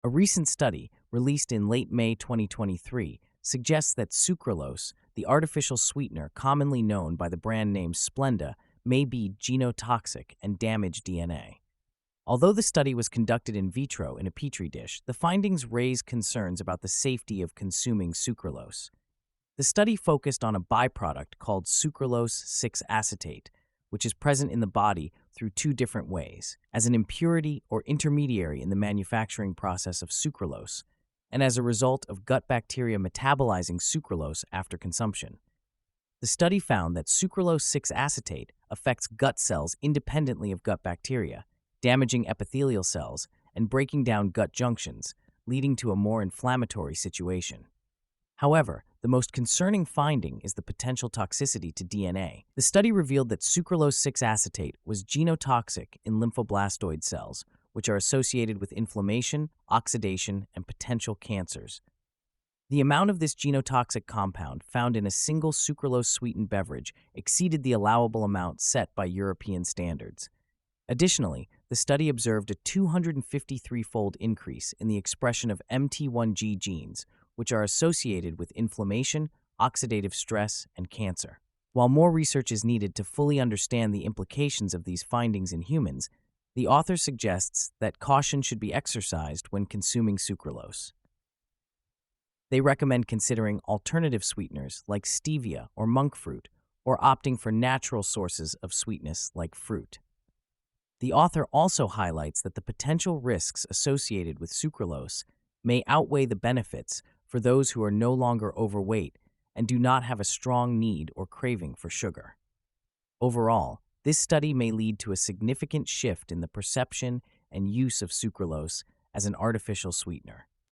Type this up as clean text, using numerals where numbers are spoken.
A recent study, released in late May 2023, suggests that sucralose, the artificial sweetener commonly known by the brand name Splenda, may be genotoxic and damage DNA. Although the study was conducted in vitro in a petri dish, the findings raise concerns about the safety of consuming sucralose. The study focused on a byproduct called sucralose 6-acetate, which is present in the body through two different ways: as an impurity or intermediary in the manufacturing process of sucralose, and as a result of gut bacteria metabolizing sucralose after consumption. The study found that sucralose 6-acetate affects gut cells independently of gut bacteria, damaging epithelial cells and breaking down gut junctions, leading to a more inflammatory situation. However, the most concerning finding is the potential toxicity to DNA. The study revealed that sucralose 6-acetate was genotoxic in lymphoblastoid cells, which are associated with inflammation, oxidation, and potential cancers. The amount of this genotoxic compound found in a single sucralose-sweetened beverage exceeded the allowable amount set by European standards. Additionally, the study observed a 253-fold increase in the expression of MT1G genes, which are associated with inflammation, oxidative stress, and cancer. While more research is needed to fully understand the implications of these findings in humans, the author suggests that caution should be exercised when consuming sucralose. They recommend considering alternative sweeteners like stevia or monk fruit, or opting for natural sources of sweetness like fruit. The author also highlights that the potential risks associated with sucralose may outweigh the benefits for those who are no longer overweight and do not have a strong need or craving for sugar. Overall, this study may lead to a significant shift in the perception and use of sucralose as an artificial sweetener.